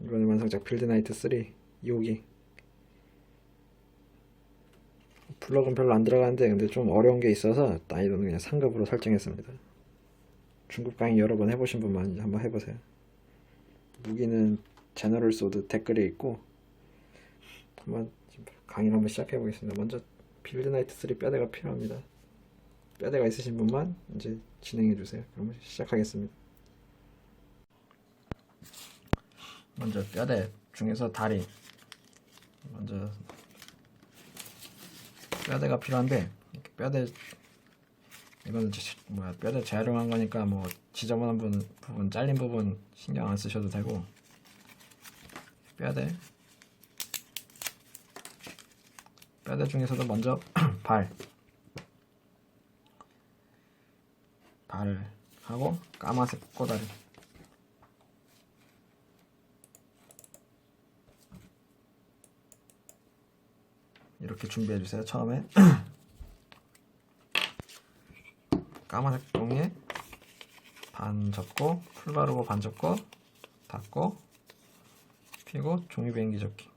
이번에 완성작 빌드나이트 3 2호기. 블럭은 별로 안 들어가는데 근데 좀 어려운 게 있어서 난이도는 그냥 상급으로 설정했습니다. 중급 강의 여러 번 해보신 분만 한번 해보세요. 무기는 제너럴 소드 댓글에 있고 한번 강의를 한번 시작해 보겠습니다. 먼저 빌드나이트 3 뼈대가 필요합니다. 뼈대가 있으신 분만 이제 진행해 주세요. 그러면 시작하겠습니다. 먼저 뼈대 중에서 다리, 먼저 뼈대가 필요한데 뼈대 이건 뼈대 재활용한 거니까 뭐 지저분한 부분 잘린 부분 신경 안 쓰셔도 되고, 뼈대 중에서도 먼저 발을 하고 까만색 꼬다리, 이렇게 준비해 주세요. 처음에 까만색 종이에 반 접고 풀 바르고 반 접고 닫고 피고 종이 비행기 접기.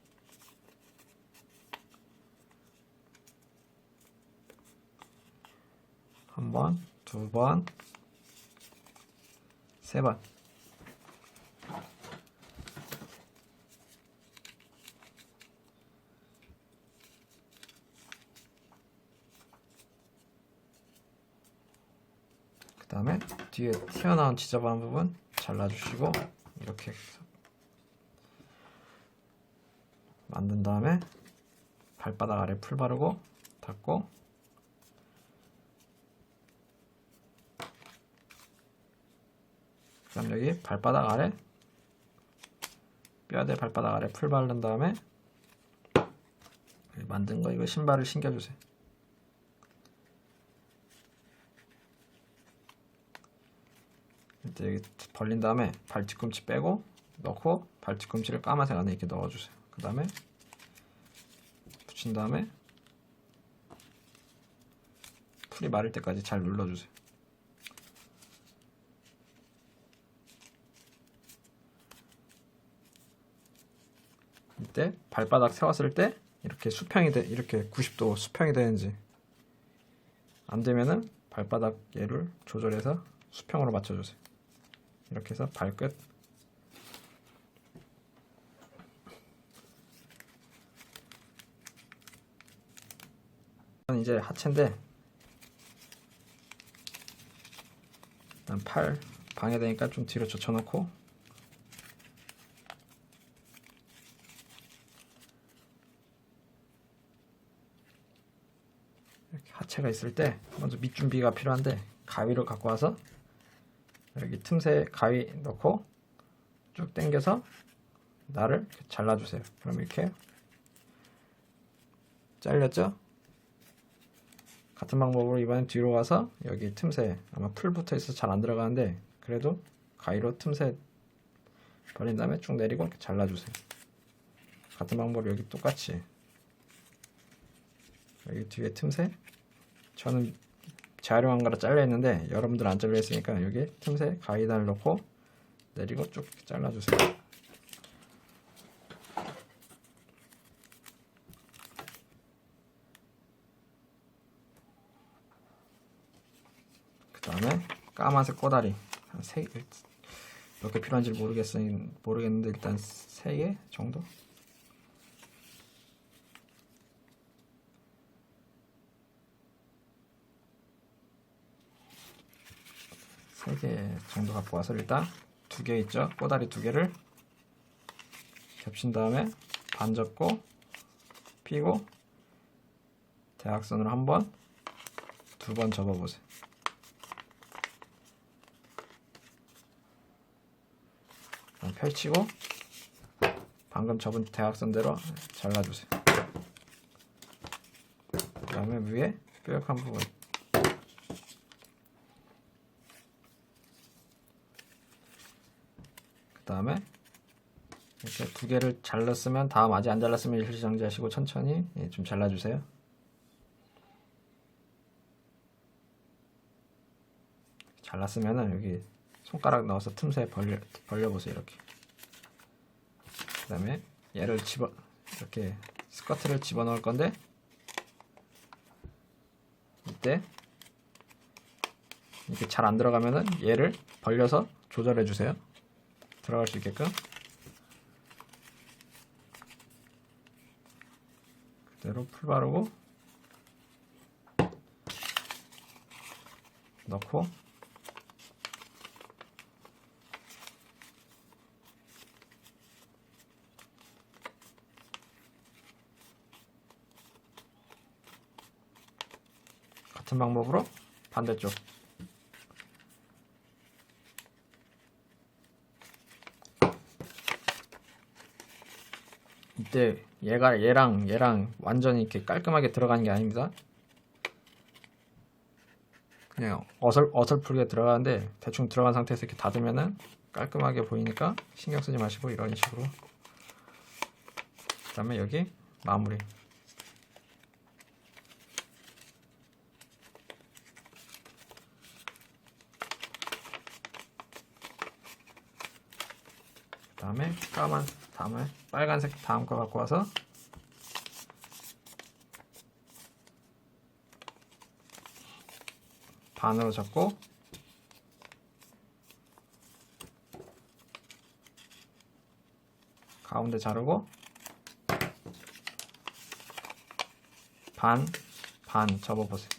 한 번, 두 번, 세 번. 그 다음에 뒤에 튀어나온 지저분한 부분 잘라주시고 이렇게 만든 다음에 발바닥 아래 풀 바르고 닫고, 그 다음 여기 발바닥 아래 뼈대 발바닥 아래 풀 바른 다음에 만든 거 이거 신발을 신겨주세요. 이제 여기 벌린 다음에 발 뒤꿈치 빼고 넣고 발 뒤꿈치를 까만색 안에 이렇게 넣어주세요. 그 다음에 붙인 다음에 풀이 마를 때까지 잘 눌러주세요. 이때 발바닥 세웠을 때 이렇게 수평이 이렇게 90도 수평이 되는지, 안 되면은 발바닥 얘를 조절해서 수평으로 맞춰주세요. 이렇게 해서 발끝, 이제 하체인데 일단 팔 방해되니까 좀 뒤로 젖혀놓고 이렇게 하체가 있을 때 먼저 밑 준비가 필요한데 가위를 갖고 와서 여기 틈새에 가위 넣고 쭉 당겨서 날을 이렇게 잘라주세요. 그럼 이렇게 잘렸죠? 같은 방법으로 이번엔 뒤로 가서 여기 틈새, 아마 풀 붙어 있어서 잘 안 들어가는데 그래도 가위로 틈새 벌린 다음에 쭉 내리고 이렇게 잘라주세요. 같은 방법으로 여기 똑같이 여기 뒤에 틈새, 저는 재활용한 거라 잘려 있는데 여러분들 안 잘려 있으니까 여기 틈새 가위단을 넣고 내리고 쭉 이렇게 잘라주세요. 그 다음에 까만색 꼬다리 한 3개, 몇 개 필요한지 모르겠는데 일단 3개 정도. 세 개 정도 갖고 와서 일단 2개 있죠? 꼬다리 2개를 겹친 다음에 반 접고 피고 대각선으로 한 번, 2번 접어보세요. 펼치고 방금 접은 대각선대로 잘라주세요. 그 다음에 위에 뾰족한 부분, 그 다음에 이렇게 2개를 잘랐으면, 다음 아직 안 잘랐으면 일시정지 하시고 천천히 좀 잘라주세요. 잘랐으면은 여기 손가락 넣어서 틈새 벌려보세요. 이렇게 그 다음에 얘를 이렇게 스커트를 집어넣을 건데, 이때 이렇게 잘 안 들어가면은 얘를 벌려서 조절해 주세요. 들어갈 수 있게끔. 그대로 풀 바르고 넣고, 같은 방법으로 반대쪽. 이때 얘랑 완전히 이렇게 깔끔하게 들어가는 게 아닙니다. 그냥 어설프게 들어가는데, 대충 들어간 상태에서 이렇게 닫으면은 깔끔하게 보이니까 신경 쓰지 마시고 이런 식으로. 그 다음에 여기 마무리. 그 다음에 빨간색 다음 거 갖고 와서 반으로 접고, 가운데 자르고, 반 접어보세요.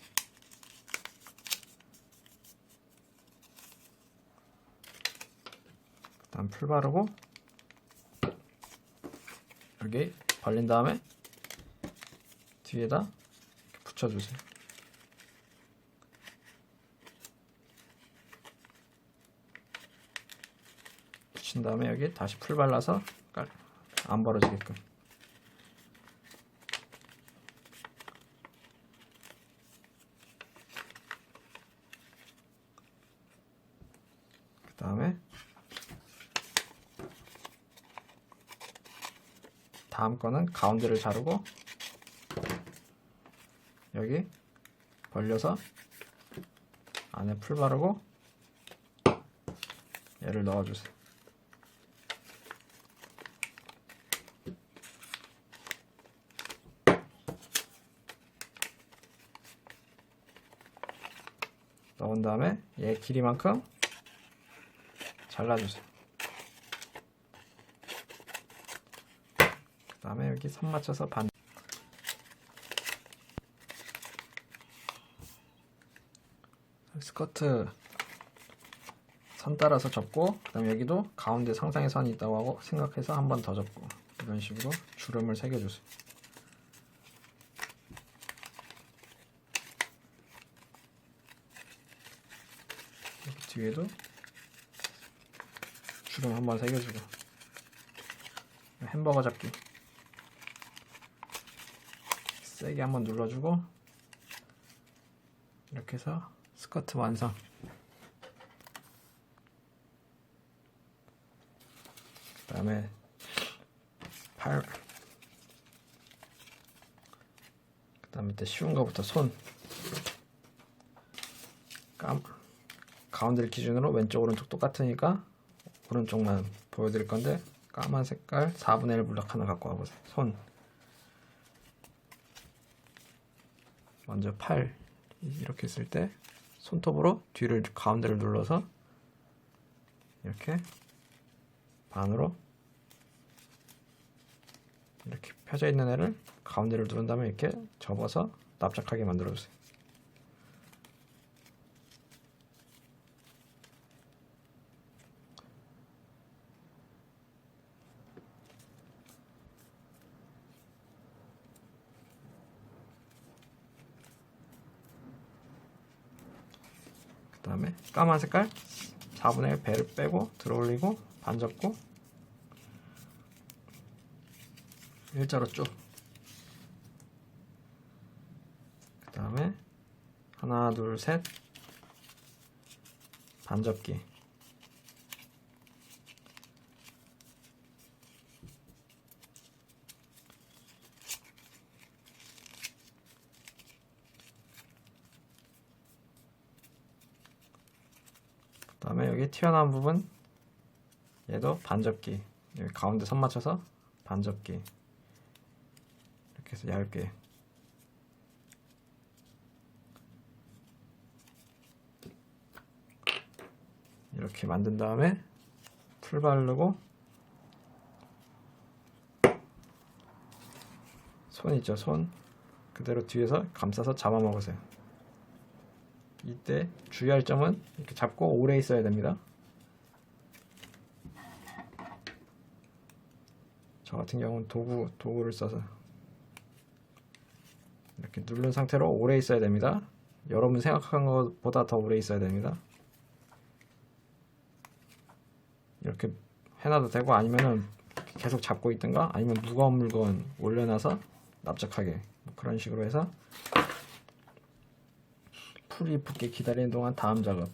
그 다음 풀 바르고, 여기 벌린 다음에 뒤에다 이렇게 붙여주세요. 붙인 다음에 여기 다시 풀 발라서 안 벌어지게끔. 그 다음에 다음 거는 가운데를 자르고 여기 벌려서 안에 풀 바르고 얘를 넣어주세요. 넣은 다음에 얘 길이만큼 잘라주세요. 그 다음에 여기 선 맞춰서 스커트 선 따라서 접고, 그 다음에 여기도 가운데 상상의 선이 있다고 하고 생각해서 한 번 더 접고, 이런 식으로 주름을 새겨주세요. 여기 뒤에도 주름 한 번 새겨주고, 햄버거 잡기 세게 한번 눌러주고, 이렇게 해서 스커트 완성. 그 다음에 그 다음에 밑에 쉬운 거부터 손. 가운데를 기준으로 왼쪽 오른쪽 똑같으니까 오른쪽만 보여드릴 건데, 까만 색깔 4분의 1 블럭 하나 갖고 와보세요. 손. 먼저 팔 이렇게 있을 때 손톱으로 뒤를 가운데를 눌러서 이렇게 반으로 이렇게 펴져 있는 애를 가운데를 누른 다음에 이렇게 접어서 납작하게 만들어 주세요. 그 다음에 까만 색깔 4분의 1 배를 빼고 들어올리고 반 접고 일자로 쭉. 그 다음에 하나 둘 셋 반 접기. 그 다음에 여기 튀어나온 부분 얘도 반 접기. 여기 가운데 선 맞춰서 반접기 이렇게 해서 얇게 이렇게 만든 다음에 풀 바르고 손 있죠, 손 그대로 뒤에서 감싸서 잡아먹으세요. 이때 주의할 점은 이렇게 잡고 오래 있어야 됩니다. 저 같은 경우는 도구를 써서 이렇게 누른 상태로 오래 있어야 됩니다. 여러분 생각한 것보다 더 오래 있어야 됩니다. 이렇게 해놔도 되고, 아니면은 계속 잡고 있든가, 아니면 무거운 물건 올려놔서 납작하게 그런 식으로 해서 풀이 붓기 기다리는 동안 다음 작업,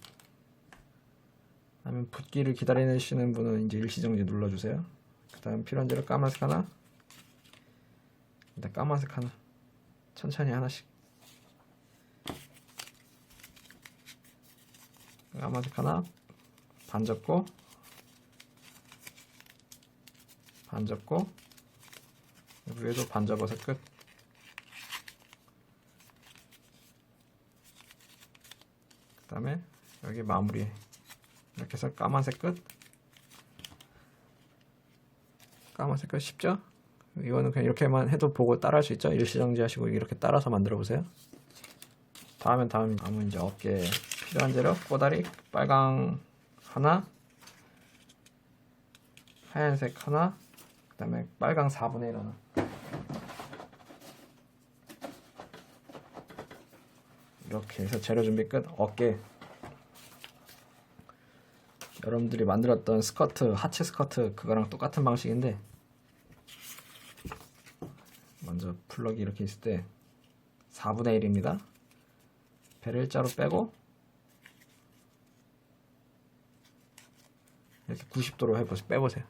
아니면 붓기를 기다리시는 분은 이제 일시정지 눌러주세요. 그 다음 필요한 대로 까만색 하나, 일단 까만색 하나, 천천히 하나씩, 까만색 하나, 반 접고 반 접고 위에도 반 접어서 끝. 그 다음에 여기 마무리 이렇게 해서 까만색 끝. 까만색 끝 쉽죠? 이거는 그냥 이렇게만 해도 보고 따라할 수 있죠? 일시정지 하시고 이렇게 따라서 만들어 보세요. 다음은 이제 어깨 필요한 대로 꼬다리 빨강 하나, 하얀색 하나, 그 다음에 빨강 4분의 1 하나. 이렇게 해서 재료 준비 끝. 어깨 여러분들이 만들었던 스커트, 하체 스커트 그거랑 똑같은 방식인데, 먼저 플러기 이렇게 있을 때 4분의 1입니다. 배를 일자로 빼고 이렇게 90도로 빼보세요.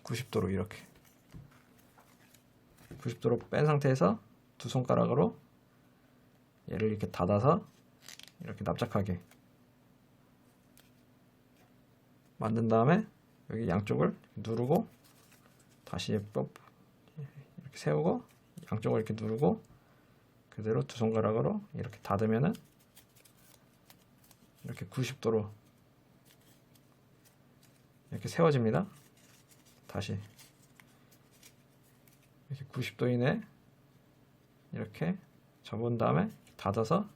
90도로 이렇게 90도로 뺀 상태에서 두 손가락으로 얘를 이렇게 닫아서 이렇게 납작하게 만든 다음에 여기 양쪽을 누르고 다시 이렇게 세우고 양쪽을 이렇게 누르고 그대로 두 손가락으로 이렇게 닫으면은 이렇게 90도로 이렇게 세워집니다. 다시 이렇게 90도 이내 이렇게 접은 다음에 닫아서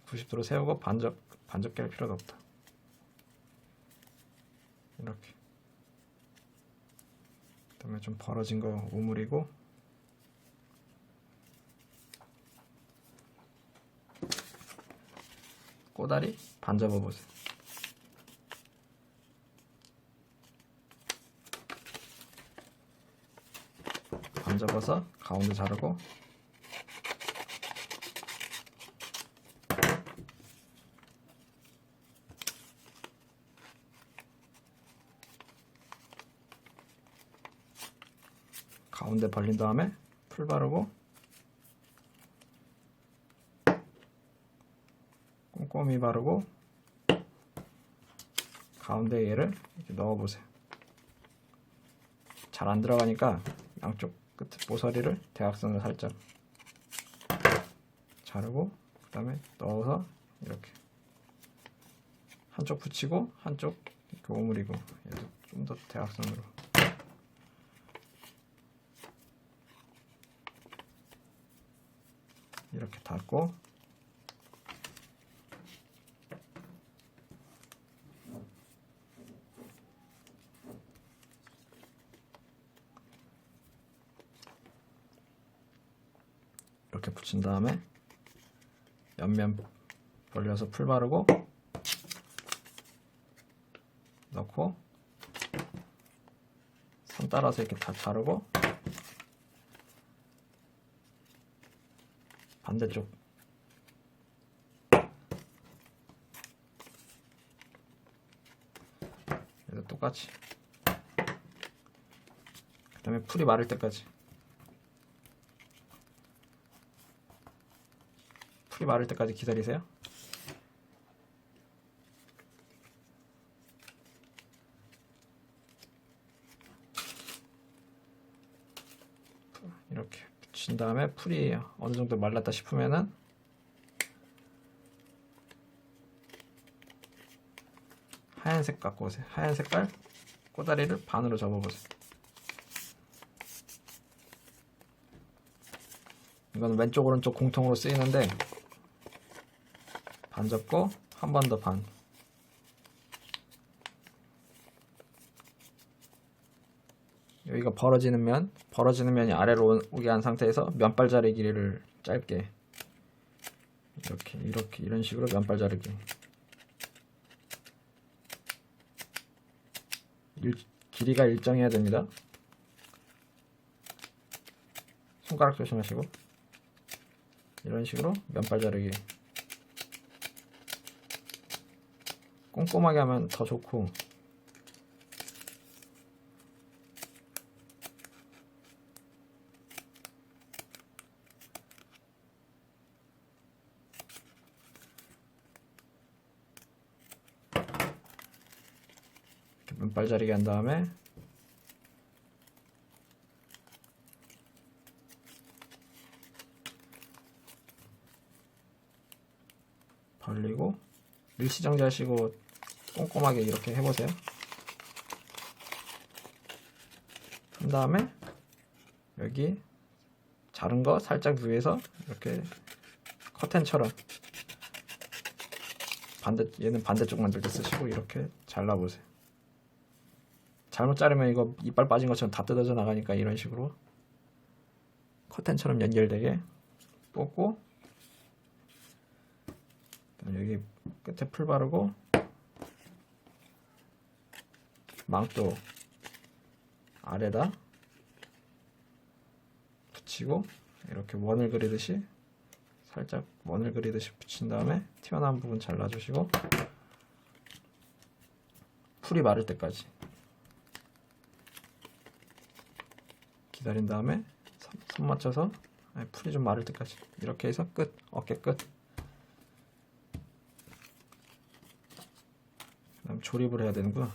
90도로 세우고 반접기 할 필요가 없다. 이렇게. 그 다음에 좀 벌어진 거 우물이고, 꼬다리 반 접어보세요. 반 접어서 가운데 자르고, 가운데 벌린 다음에 풀 바르고 꼼꼼히 바르고 가운데 얘를 이렇게 넣어보세요. 잘 안 들어가니까 양쪽 끝 모서리를 대각선으로 살짝 자르고 그 다음에 넣어서 이렇게 한쪽 붙이고 한쪽 이렇게 오므리고, 얘도 좀 더 대각선으로 이렇게 닫고, 이렇게 붙인 다음에 옆면 벌려서 풀 바르고 넣고 선 따라서 이렇게 다 자르고, 반대쪽 얘도 똑같이, 그 다음에 풀이 마를 때까지, 풀이 마를 때까지 기다리세요. 붙인 다음에 풀이 어느 정도 말랐다 싶으면은 하얀색 갖고 오세요. 하얀 색깔 꼬다리를 반으로 접어보세요. 이건 왼쪽 오른쪽 공통으로 쓰이는데 반 접고 한 번 더 반. 여기가 벌어지는 면이 아래로 오게 한 상태에서 면발 자르기를 짧게 이렇게 이런 식으로 면발 자르기. 길이가 일정해야 됩니다. 손가락 조심하시고 이런 식으로 면발 자르기. 꼼꼼하게 하면 더 좋고 면발 자르기 한 다음에 벌리고 일시정지 하시고 꼼꼼하게 이렇게 해보세요. 한 다음에 여기 자른 거 살짝 위에서 이렇게 커튼처럼 얘는 반대쪽 만들 때 쓰시고 이렇게 잘라보세요. 잘못 자르면 이거 이빨 빠진 것처럼 다 뜯어져 나가니까 이런 식으로 커튼처럼 연결되게 뽑고 여기 끝에 풀 바르고 망토 아래다 붙이고 이렇게 원을 그리듯이 살짝 원을 그리듯이 붙인 다음에 튀어나온 부분 잘라주시고 풀이 마를 때까지 기다린 다음에 손 맞춰서 풀이 좀 마를 때까지 이렇게 해서 끝, 어깨 끝. 그 다음 조립을 해야 되는구나.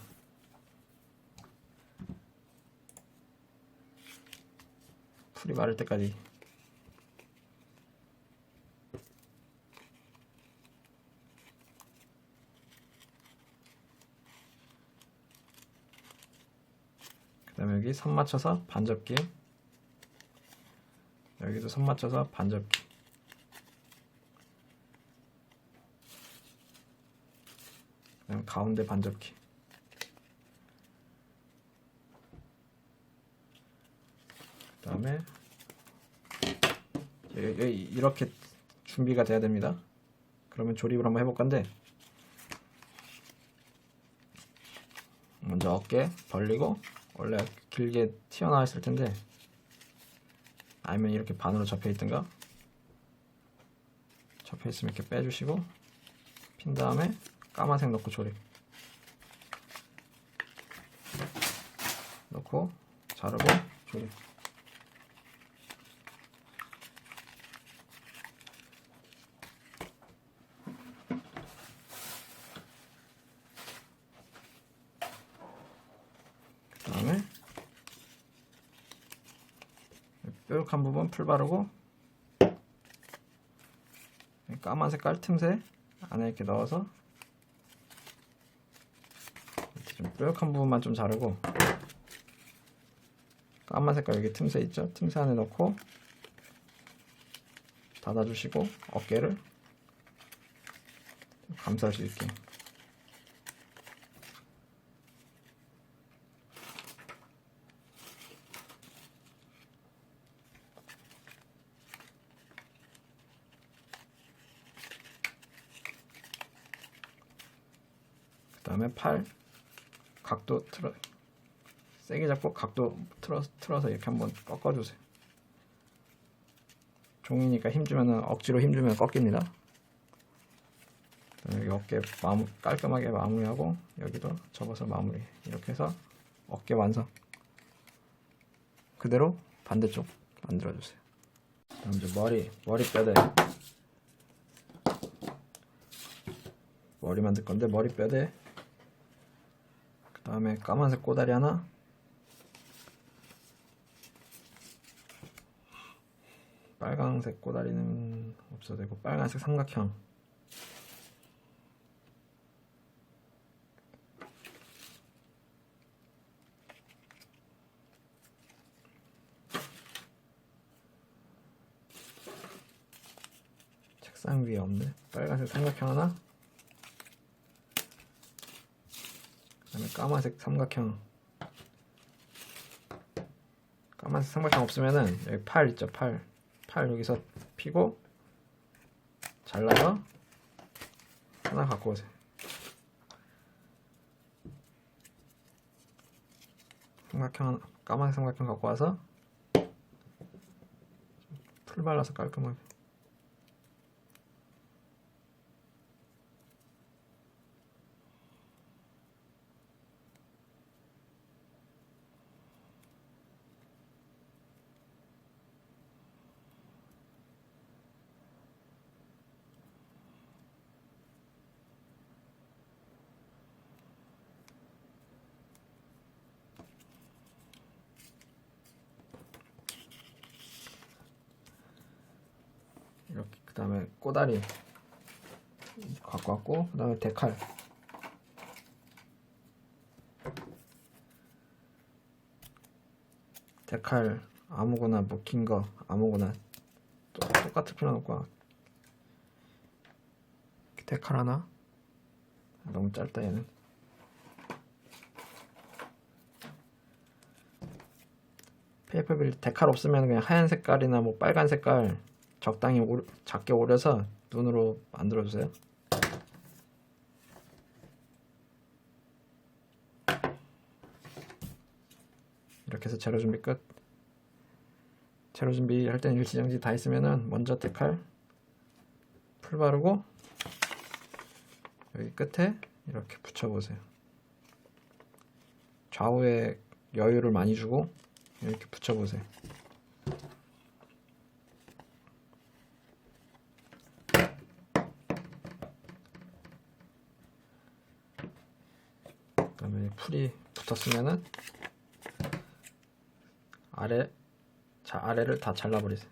풀이 마를 때까지 그 다음에 여기 선 맞춰서 반접기 여기도 선 맞춰서 반접기 그 다음에 가운데 반접기 그 다음에 이렇게 준비가 돼야 됩니다. 그러면 조립을 한번 해볼 건데 먼저 어깨 벌리고 원래 길게 튀어나와 있을 텐데 아니면 이렇게 반으로 접혀 있든가 접혀 있으면 이렇게 빼주시고 핀 다음에 까만색 넣고 조립 넣고 자르고 조립 그 다음에 뾰족한 부분 풀 바르고 까만 색깔 틈새 안에 이렇게 넣어서 이렇게 좀 뾰족한 부분만 좀 자르고 까만 색깔 여기 틈새 있죠? 틈새 안에 넣고 닫아주시고 어깨를 감쌀 수 있게 그 다음에 팔 각도 세게 잡고 각도 틀어서 이렇게 한번 꺾어주세요. 종이니까 힘주면 억지로 힘주면 꺾입니다. 여기 어깨 깔끔하게 마무리하고 여기도 접어서 마무리 이렇게 해서 어깨 완성. 그대로 반대쪽 만들어주세요. 다음 이제 머리 뼈대 머리 만들 건데 머리 뼈대 그 다음에 까만색 꼬다리 하나 빨강색 꼬다리는 없어도 되고 빨간색 삼각형, 책상 위에 없네. 빨간색 삼각형 하나, 그 다음에 까만색 삼각형. 까만색 삼각형 없으면은 여기 팔 있죠. 팔 여기서 피고 잘라서 하나 갖고 오세요. 삼각형 하나, 까만색 삼각형 갖고 와서 풀 발라서 깔끔하게. 이렇게. 그 다음에 꼬다리 갖고 왔고, 그 다음에 데칼 아무거나, 뭐 긴 거 아무거나 똑같을 필요는 없고, 데칼 하나. 너무 짧다 얘는. 페이퍼빌 데칼 없으면 그냥 하얀 색깔이나 뭐 빨간 색깔 적당히 작게 오려서 눈으로 만들어 주세요. 이렇게 해서 재료 준비 끝. 재료 준비할 땐 일지정지 다 있으면은 먼저 데칼 풀 바르고 여기 끝에 이렇게 붙여보세요. 좌우에 여유를 많이 주고 이렇게 붙여보세요. 그 다음에 풀이 붙었으면은 아래를 다 잘라버리세요.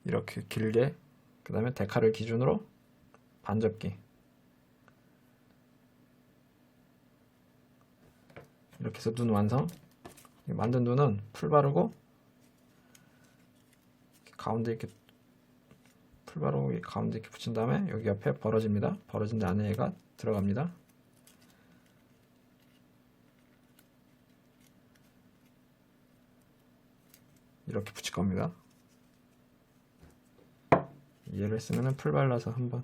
이렇게 길게. 그 다음에 데칼을 기준으로 반접기. 이렇게 해서 눈 완성. 만든 눈은 풀 바르고 가운데 이렇게 풀 바르고 가운데 이렇게 붙인 다음에 여기 옆에 벌어집니다. 벌어진 데 안에 얘가 들어갑니다. 이렇게 붙일 겁니다. 이해를 했으면 풀 발라서 한번.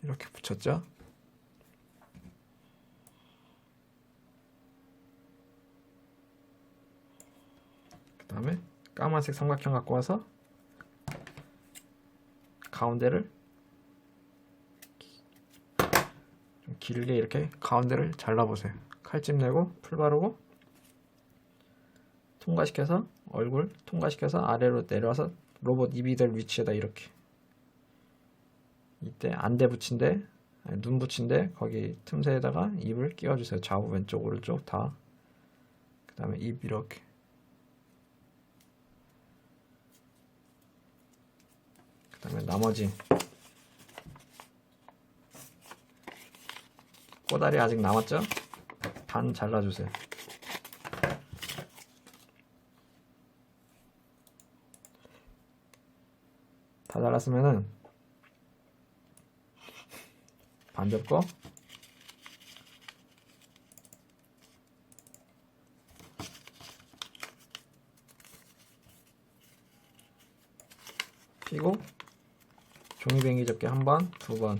이렇게 붙였죠. 그 다음에 까만색 삼각형 갖고 와서 가운데를 좀 길게 이렇게 가운데를 잘라보세요. 칼집 내고 풀 바르고 통과시켜서 얼굴 통과시켜서 아래로 내려와서 로봇 입이 될 위치에다 이렇게. 이때 안대 붙인데, 아니, 눈 붙인데 거기 틈새에다가 입을 끼워주세요. 좌우 왼쪽 오른쪽 다. 그 다음에 입 이렇게. 그 다음에 나머지 꼬다리 아직 남았죠? 반 잘라주세요. 다 잘랐으면은 반 접고 피고 종이뱅이 접기 한 번, 두 번.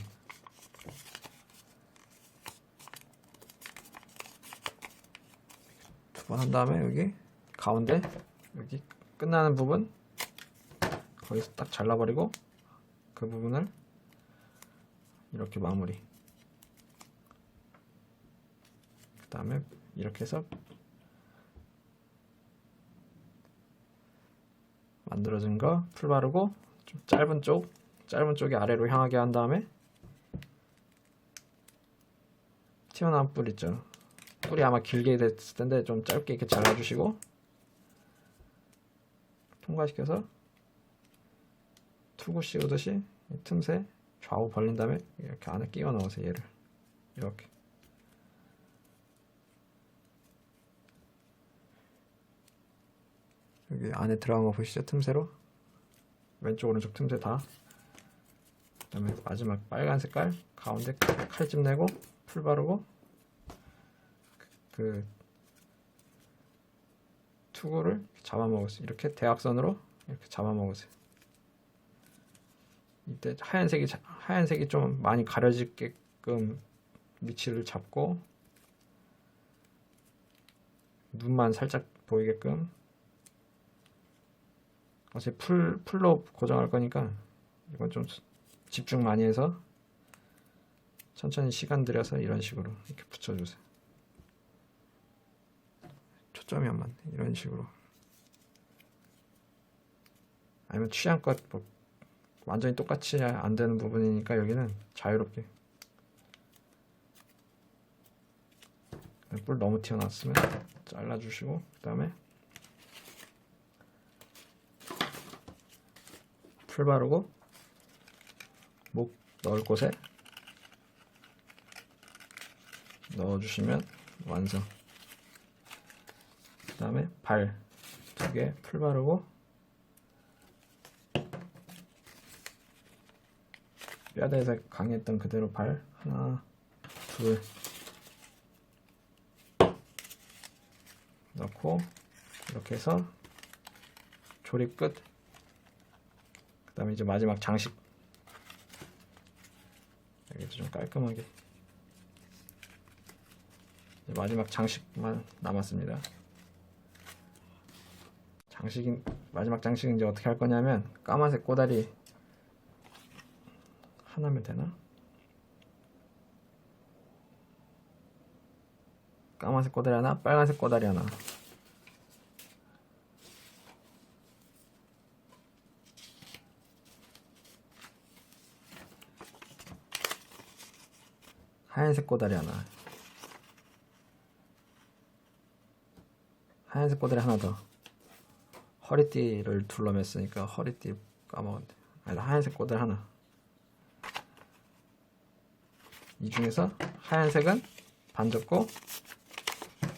두 번 한 다음에 여기 가운데 여기 끝나는 부분 거기서 딱 잘라버리고 그 부분을 이렇게 마무리. 그 다음에 이렇게 해서 만들어진 거 풀 바르고 좀 짧은 쪽이 아래로 향하게 한 다음에 튀어나온 뿔 있죠. 뿔이 아마 길게 됐을 텐데 좀 짧게 이렇게 잘라주시고 통과시켜서 투구 씌우듯이 이 틈새 좌우 벌린 다음에 이렇게 안에 끼워 넣으세요. 얘를 이렇게 여기 안에 들어간 거 보시죠? 틈새로 왼쪽 오른쪽 틈새 다. 그 다음에 마지막 빨간 색깔 가운데 칼집 내고 풀 바르고 그 투구를 잡아먹으세요. 이렇게 대각선으로 이렇게 잡아먹으세요. 이때 하얀색이 좀 많이 가려지게끔 위치를 잡고 눈만 살짝 보이게끔. 어차피 풀로 고정할 거니까 이건 좀 집중 많이 해서 천천히 시간 들여서 이런 식으로 이렇게 붙여주세요. 초점이 안 맞네. 이런 식으로. 아니면 취향껏 뭐 완전히 똑같이 안 되는 부분이니까 여기는 자유롭게. 뿔 너무 튀어나왔으면 잘라주시고 그 다음에 풀 바르고 목 넣을 곳에 넣어주시면 완성. 그 다음에 발 2개 풀 바르고 뼈대에서 강했던 그대로 발 하나 둘 넣고 이렇게 해서 조립 끝. 그 다음에 이제 마지막 장식 여기도 좀 깔끔하게 이제 마지막 장식만 남았습니다. 마지막 장식은 이제 어떻게 할 거냐면 까만색 꼬다리 하나면 되나? 까만색 꼬다리 하나, 빨간색 꼬다리 하나. 하얀색 꼬다리 하나. 하얀색 꼬다리 하나 더. 허리띠를 둘러맸으니까 허리띠 까먹었네. 아니, 하얀색 꼬다리 하나. 이 중에서 하얀색은 반 접고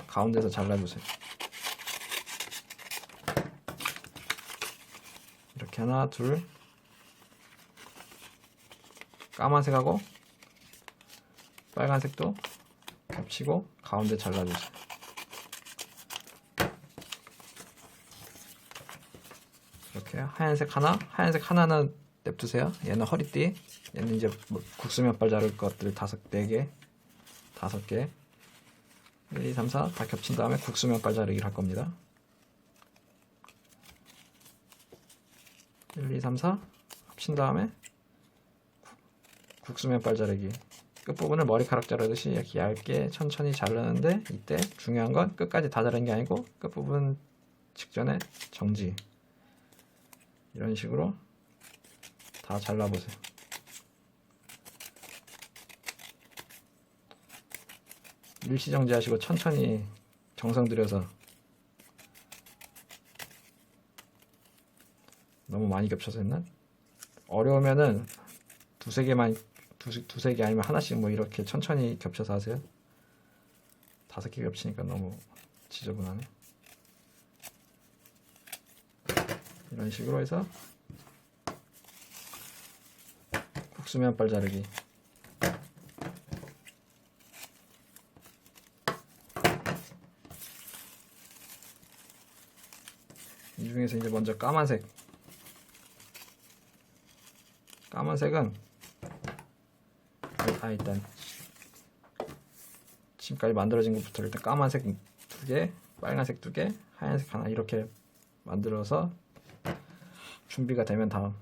가운데서 잘라주세요. 이렇게 하나, 둘. 까만색하고 빨간색도 겹치고 가운데 잘라주세요. 이렇게 하얀색 하나는 냅두세요. 얘는 허리띠, 얘는 이제 뭐 국수 면발 자를 것들 4개 1, 2, 3, 4 다 겹친 다음에 국수 면발 자르기를 할 겁니다. 1, 2, 3, 4 합친 다음에 국수 면발 자르기. 끝부분을 머리카락 자르듯이 이렇게 얇게 천천히 자르는데 이때 중요한 건 끝까지 다 자르는 게 아니고 끝부분 직전에 정지. 이런 식으로 다 잘라보세요. 일시정지 하시고 천천히 정성 들여서. 너무 많이 겹쳐서 했나? 어려우면은 두세 개 아니면 하나씩 뭐 이렇게 천천히 겹쳐서 하세요. 5개 겹치니까 너무 지저분하네. 이런 식으로 해서 국수 면발 자르기. 이 중에서 이제 먼저 까만색은 일단 지금까지 만들어진 것부터 일단 까만색 2개, 빨간색 2개, 하얀색 하나 이렇게 만들어서 준비가 되면 다음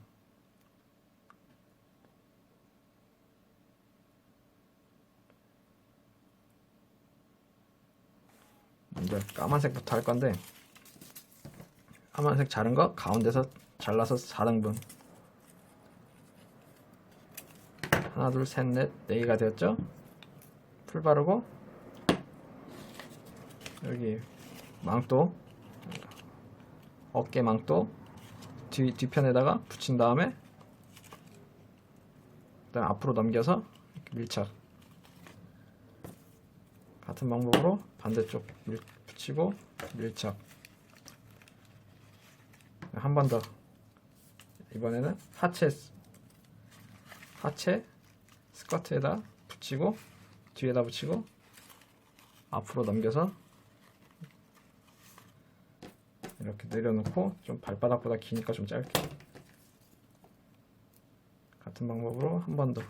먼저 까만색부터 할 건데 까만색 자른 거 가운데서 잘라서 4등분. 하나, 둘, 셋, 넷, 4개가 되었죠? 풀 바르고 여기 망토, 어깨 망토 뒤편에다가 붙인 다음에 그다음 앞으로 넘겨서 밀착. 같은 방법으로 반대쪽 붙이고 밀착. 한 번 더. 이번에는 하체 스커트에다 붙이고 뒤에다 붙이고 앞으로 넘겨서 이렇게 내려놓고, 좀 발바닥보다 기니까 좀 짧게. 같은 방법으로 한 번 더.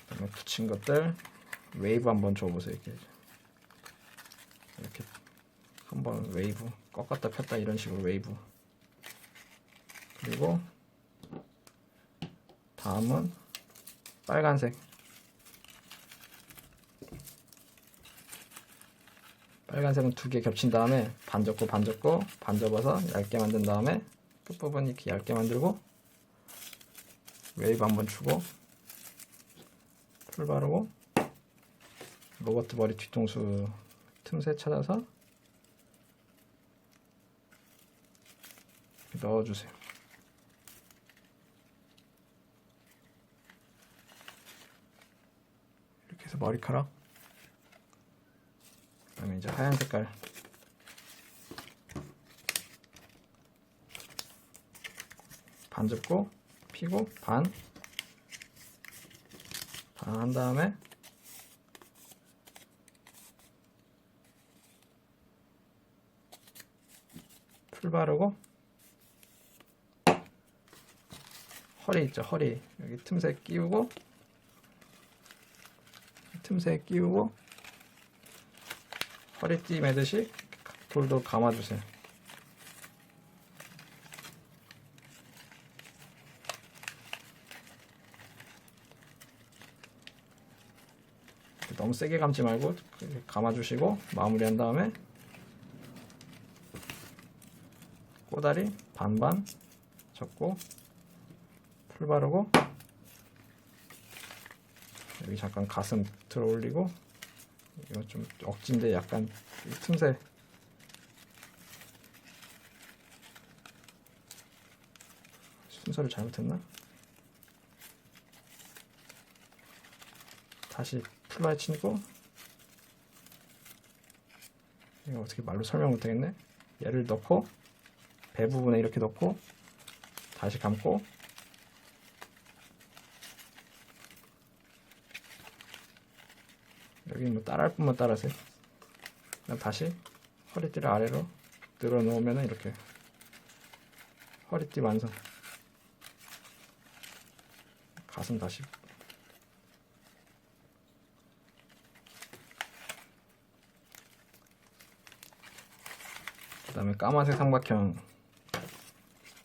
그다음에 붙인 것들 웨이브 한번 줘보세요. 이렇게 한번 웨이브 꺾었다 폈다 이런 식으로 웨이브. 그리고 다음은 빨간색은 2개 겹친 다음에 반 접고 반 접어서 얇게 만든 다음에 끝부분 이렇게 얇게 만들고 웨이브 한번 주고 풀 바르고 로버트 머리 뒤통수 틈새 찾아서 넣어주세요. 이렇게 해서 머리카락, 그 다음에 이제 하얀 색깔 반 접고 피고 반 한 다음에 풀 바르고 허리 있죠, 허리 여기 틈새 끼우고 허리띠 매듯이 돌돌 감아주세요. 너무 세게 감지 말고 감아주시고 마무리한 다음에 꼬다리 반반 접고 풀 바르고 여기 잠깐 가슴 들어 올리고, 이거 좀 억지인데 약간 이 틈새 순서를 잘못했나? 다시 풀라에 치고, 이거 어떻게 말로 설명 못하겠네. 얘를 넣고 배 부분에 이렇게 넣고 다시 감고 여기 뭐 따라할 뿐만 따라하세요. 그다음 다시 허리띠를 아래로 늘어 놓으면 이렇게 허리띠 완성. 가슴 다시 그 다음에 까만색 삼각형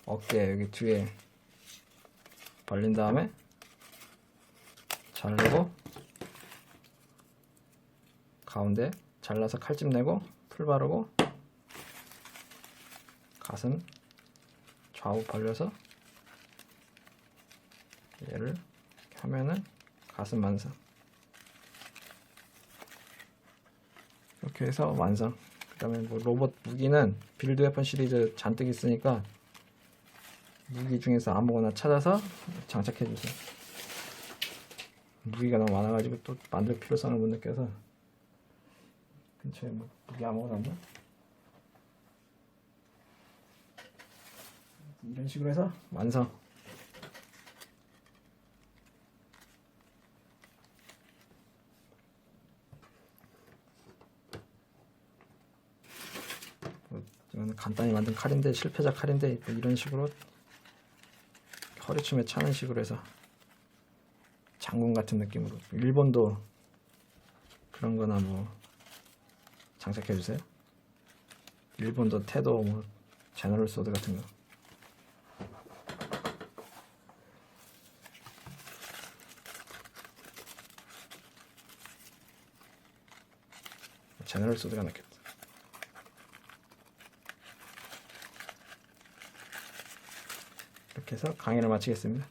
어깨 여기 뒤에 벌린 다음에 자르고 가운데 잘라서 칼집 내고 풀 바르고 가슴 좌우 벌려서 얘를 이렇게 하면은 가슴 완성. 이렇게 해서 완성. 그 다음에 뭐 로봇 무기는 빌드 웨폰 시리즈 잔뜩 있으니까 무기 중에서 아무거나 찾아서 장착해 주세요. 무기가 너무 많아가지고 또 만들 필요성을 못 느껴서 근처에 뭐 무기 아무거나 없나? 이런 식으로 해서 완성. 이건 간단히 만든 칼인데 실패자 칼인데 이런 식으로 허리춤에 차는 식으로 해서 장군 같은 느낌으로. 일본도 그런 거나 뭐 장착해 주세요. 일본도 태도 뭐 제너럴 소드 같은 거. 제너럴 소드가 낫겠다. 이렇게 해서 강의를 마치겠습니다.